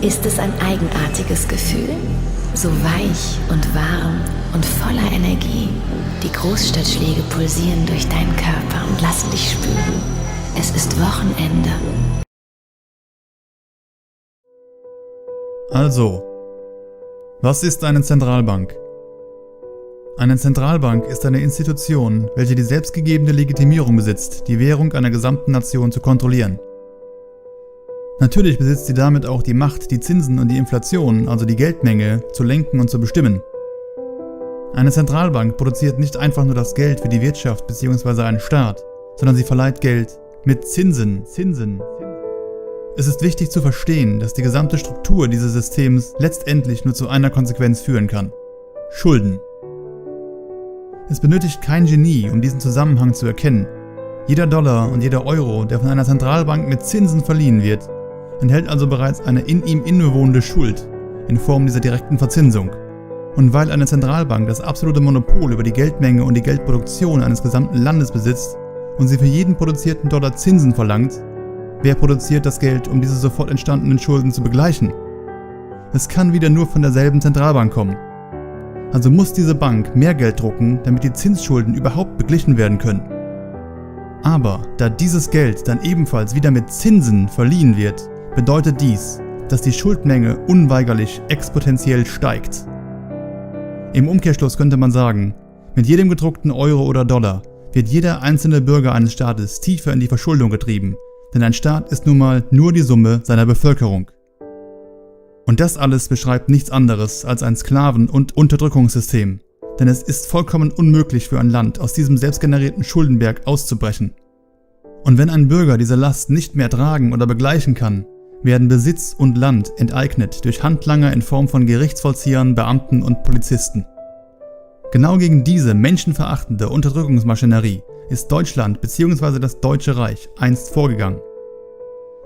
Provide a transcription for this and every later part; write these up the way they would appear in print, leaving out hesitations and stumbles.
Ist es ein eigenartiges Gefühl? So weich und warm und voller Energie. Die Großstadtschläge pulsieren durch deinen Körper und lassen dich spüren. Es ist Wochenende. Also, was ist eine Zentralbank? Eine Zentralbank ist eine Institution, welche die selbstgegebene Legitimierung besitzt, die Währung einer gesamten Nation zu kontrollieren. Natürlich besitzt sie damit auch die Macht, die Zinsen und die Inflation, also die Geldmenge, zu lenken und zu bestimmen. Eine Zentralbank produziert nicht einfach nur das Geld für die Wirtschaft bzw. einen Staat, sondern sie verleiht Geld mit Zinsen. Es ist wichtig zu verstehen, dass die gesamte Struktur dieses Systems letztendlich nur zu einer Konsequenz führen kann: Schulden. Es benötigt kein Genie, um diesen Zusammenhang zu erkennen. Jeder Dollar und jeder Euro, der von einer Zentralbank mit Zinsen verliehen wird, enthält also bereits eine in ihm innewohnende Schuld in Form dieser direkten Verzinsung. Und weil eine Zentralbank das absolute Monopol über die Geldmenge und die Geldproduktion eines gesamten Landes besitzt und sie für jeden produzierten Dollar Zinsen verlangt, wer produziert das Geld, um diese sofort entstandenen Schulden zu begleichen? Es kann wieder nur von derselben Zentralbank kommen. Also muss diese Bank mehr Geld drucken, damit die Zinsschulden überhaupt beglichen werden können. Aber da dieses Geld dann ebenfalls wieder mit Zinsen verliehen wird, bedeutet dies, dass die Schuldmenge unweigerlich exponentiell steigt. Im Umkehrschluss könnte man sagen, mit jedem gedruckten Euro oder Dollar wird jeder einzelne Bürger eines Staates tiefer in die Verschuldung getrieben, denn ein Staat ist nun mal nur die Summe seiner Bevölkerung. Und das alles beschreibt nichts anderes als ein Sklaven- und Unterdrückungssystem, denn es ist vollkommen unmöglich für ein Land, aus diesem selbstgenerierten Schuldenberg auszubrechen. Und wenn ein Bürger diese Last nicht mehr tragen oder begleichen kann, werden Besitz und Land enteignet durch Handlanger in Form von Gerichtsvollziehern, Beamten und Polizisten. Genau gegen diese menschenverachtende Unterdrückungsmaschinerie ist Deutschland bzw. das Deutsche Reich einst vorgegangen.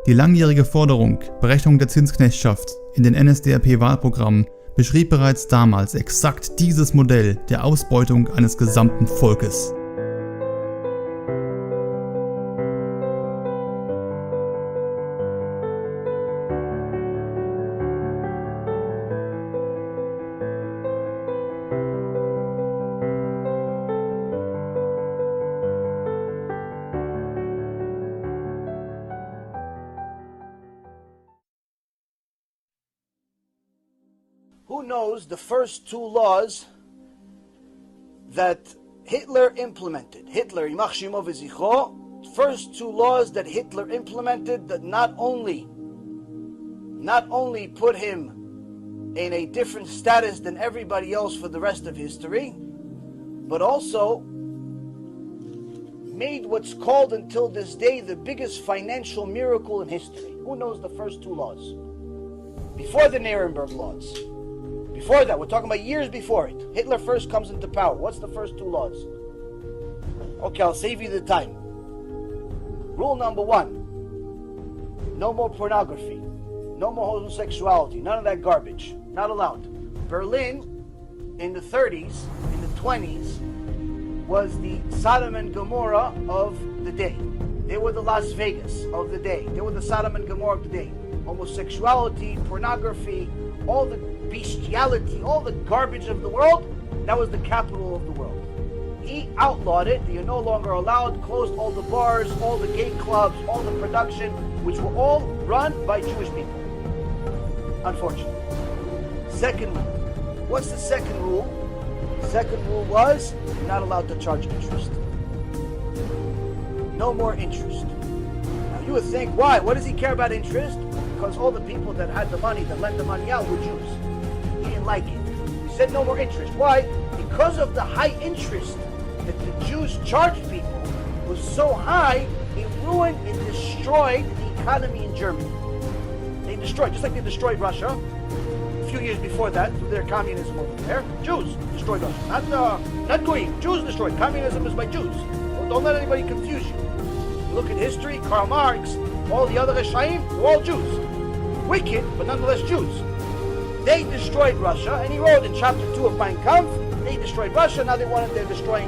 Die langjährige Forderung, Berechnung der Zinsknechtschaft in den NSDAP-Wahlprogrammen beschrieb bereits damals exakt dieses Modell der Ausbeutung eines gesamten Volkes. Who knows the first two laws that Hitler implemented? Hitler, Yimach Shemo v'Zichro, first two laws that Hitler implemented that not only put him in a different status than everybody else for the rest of history, but also made what's called until this day the biggest financial miracle in history. Who knows the first two laws? Before the Nuremberg laws. Before that, we're talking about years before it. Hitler first comes into power. What's the first two laws? Okay, I'll save you the time. Rule number one: no more pornography, no more homosexuality, none of that garbage. Not allowed. Berlin in the 30s, in the 20s, was the Sodom and Gomorrah of the day. They were the Las Vegas of the day. They were the Sodom and Gomorrah of the day. Homosexuality, pornography, all the bestiality, all the garbage of the world, that was the capital of the world. He outlawed it. You're no longer allowed, closed all the bars, all the gay clubs, all the production, which were all run by Jewish people. Unfortunately. Second rule. What's the second rule? The second rule was you're not allowed to charge interest. No more interest. Now you would think, why? What does he care about interest? Because all the people that had the money, that lent the money out, were Jews. He didn't like it. He said no more interest. Why? Because of the high interest that the Jews charged people was so high, it ruined, it destroyed the economy in Germany. They destroyed, just like they destroyed Russia. A few years before that, through their communism over there, Jews destroyed Russia. Not Goyim. Jews destroyed. Communism is by Jews. Don't let anybody confuse you. You look at history, Karl Marx, all the other Reshaim, they're all Jews. Wicked, but nonetheless Jews. They destroyed Russia, and he wrote in chapter 2 of Mein Kampf, they destroyed Russia, now they're destroying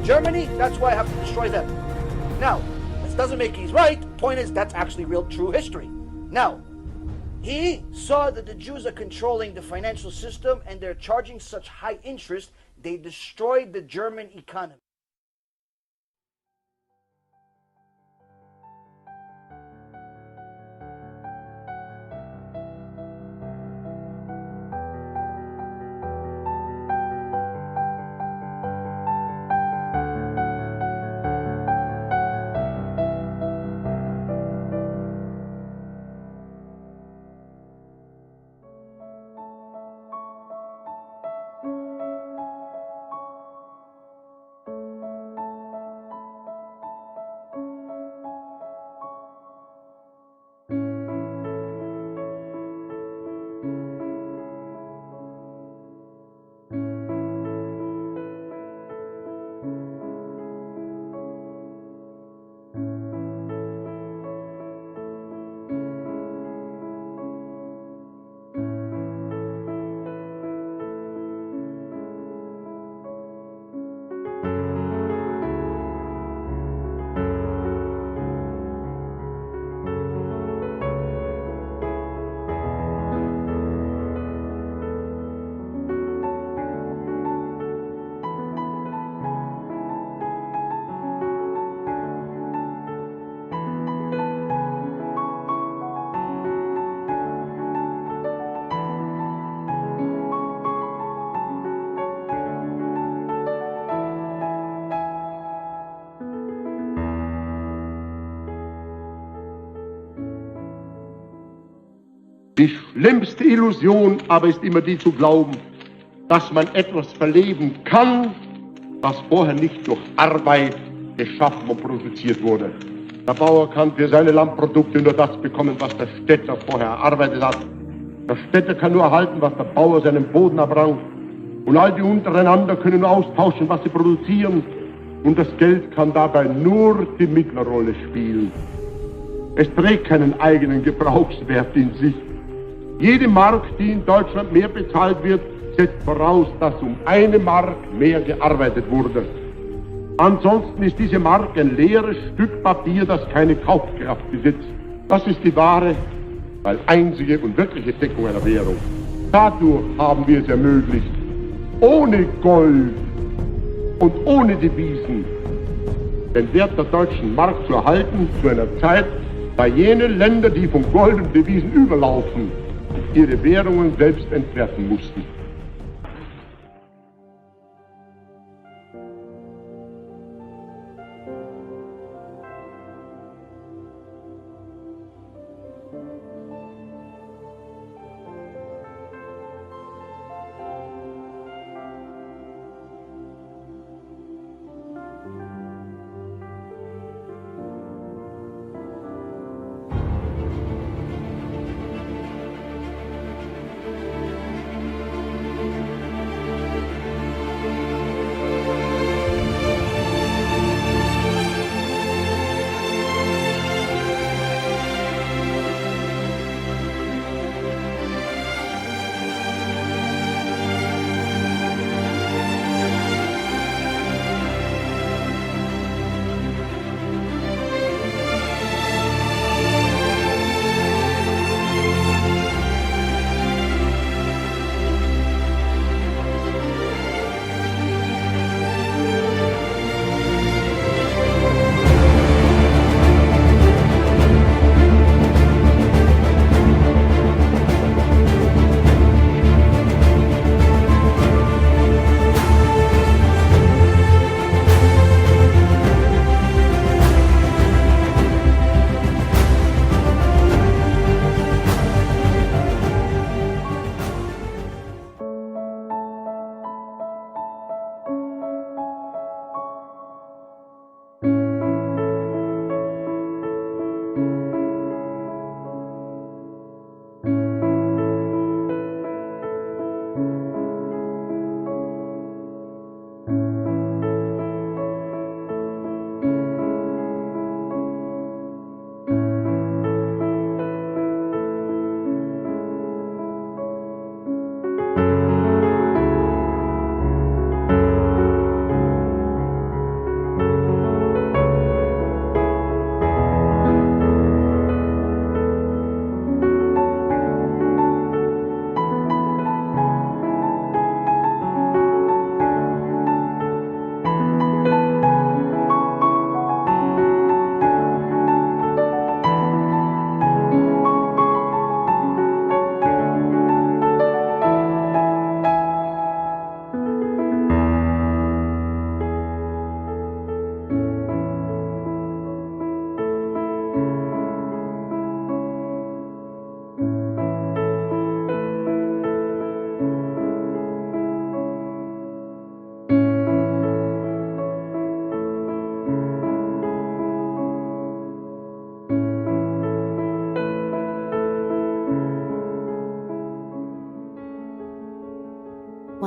Germany, that's why I have to destroy them. Now, this doesn't make he's right, point is that's actually real true history. Now, He saw that the Jews are controlling the financial system and they're charging such high interest, they destroyed the German economy. Die schlimmste Illusion aber ist immer die zu glauben, dass man etwas verleben kann, was vorher nicht durch Arbeit geschaffen und produziert wurde. Der Bauer kann für seine Landprodukte nur das bekommen, was der Städter vorher erarbeitet hat. Der Städter kann nur erhalten, was der Bauer seinem Boden erbrannt. Und all die untereinander können nur austauschen, was sie produzieren. Und das Geld kann dabei nur die Mittlerrolle spielen. Es trägt keinen eigenen Gebrauchswert in sich. Jede Mark, die in Deutschland mehr bezahlt wird, setzt voraus, dass um eine Mark mehr gearbeitet wurde. Ansonsten ist diese Mark ein leeres Stück Papier, das keine Kaufkraft besitzt. Das ist die wahre, weil einzige und wirkliche Deckung einer Währung. Dadurch haben wir es ermöglicht, ohne Gold und ohne Devisen den Wert der deutschen Mark zu erhalten, zu einer Zeit, da jene Länder, die von Gold und Devisen überlaufen, ihre Währungen selbst entwerten mussten.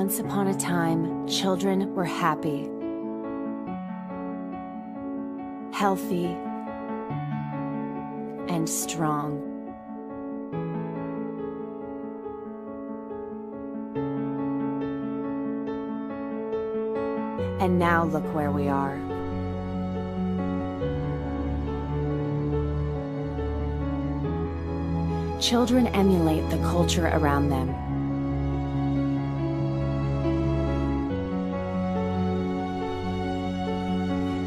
Once upon a time, children were happy, healthy, and strong. And now look where we are. Children emulate the culture around them.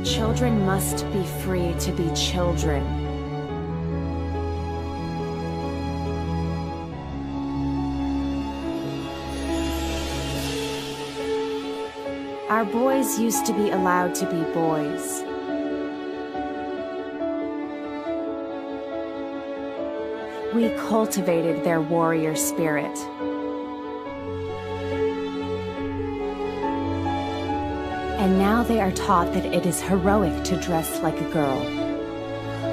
Children must be free to be children. Our boys used to be allowed to be boys. We cultivated their warrior spirit. And now they are taught that it is heroic to dress like a girl,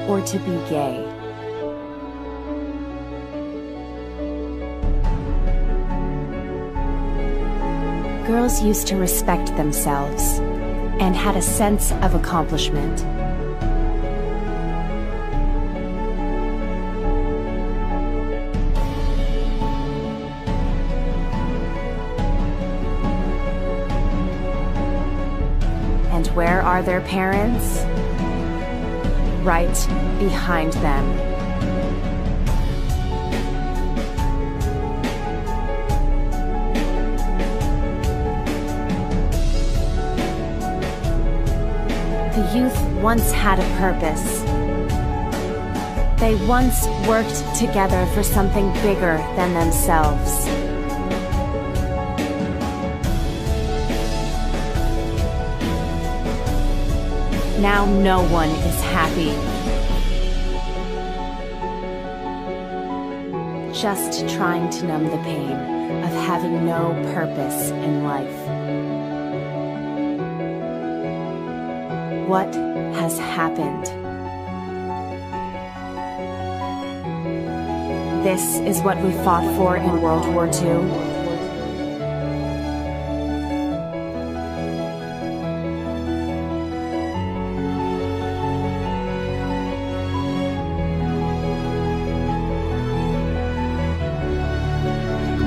or to be gay. Girls used to respect themselves and had a sense of accomplishment. And where are their parents? Right behind them. The youth once had a purpose. They once worked together for something bigger than themselves. Now no one is happy. Just trying to numb the pain of having no purpose in life. What has happened? This is what we fought for in World War II.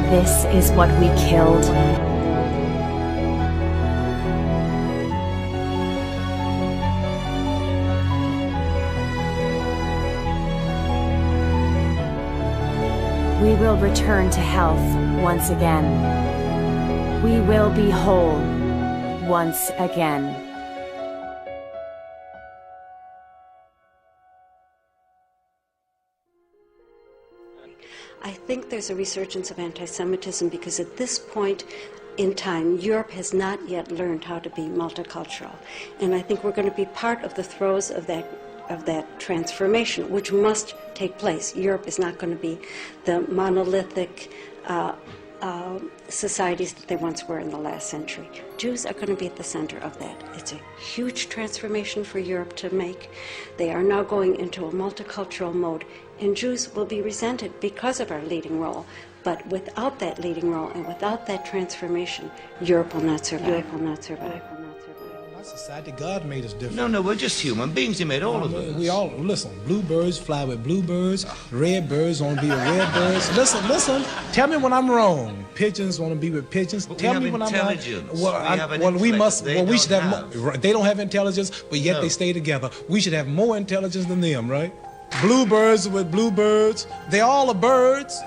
This is what we killed. We will return to health once again. We will be whole once again. I think there's a resurgence of anti-Semitism because at this point in time, Europe has not yet learned how to be multicultural. And I think we're going to be part of the throes of that transformation, which must take place. Europe is not going to be the monolithic societies that they once were in the last century. Jews are going to be at the center of that. It's a huge transformation for Europe to make. They are now going into a multicultural mode, and Jews will be resented because of our leading role. But without that leading role and without that transformation, Europe will not survive. Europe will not survive. Society, God made us different. No, we're just human beings. He made all of us. We all, listen, bluebirds fly with bluebirds, red birds want to be with red birds. Listen, tell me when I'm wrong. Pigeons want to be with pigeons. But tell me when I'm wrong. We should have. They don't have intelligence, but yet they stay together. We should have more intelligence than them, right? Bluebirds with bluebirds. They all are birds.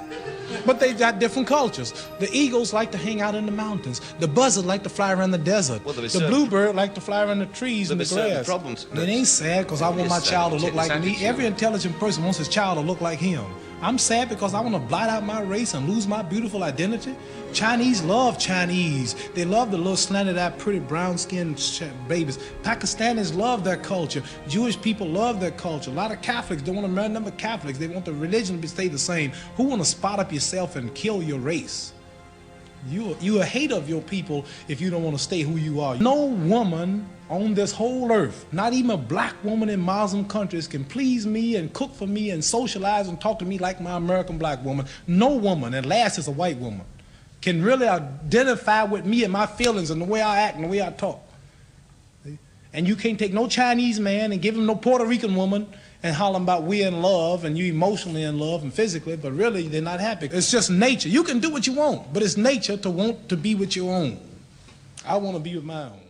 But they got different cultures. The eagles like to hang out in the mountains. The buzzard like to fly around the desert. Well, the bluebird like to fly around the trees and the grass. Problems. And it ain't sad because I want my child to look like me. Every intelligent person wants his child to look like him. I'm sad because I want to blot out my race and lose my beautiful identity. Chinese love Chinese. They love the little slanted-eyed, pretty brown-skinned babies. Pakistanis love their culture. Jewish people love their culture. A lot of Catholics don't want to marry number Catholics. They want the religion to stay the same. Who want to spot up yourself and kill your race? You're a hater of your people if you don't want to stay who you are. No woman on this whole earth, not even a black woman in Muslim countries, can please me and cook for me and socialize and talk to me like my American black woman. No woman, and last is a white woman, can really identify with me and my feelings and the way I act and the way I talk. And you can't take no Chinese man and give him no Puerto Rican woman and holler about we're in love and you emotionally in love and physically, but really they're not happy. It's just nature. You can do what you want, but it's nature to want to be with your own. I want to be with my own.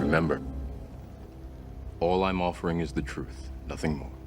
Remember, all I'm offering is the truth, nothing more.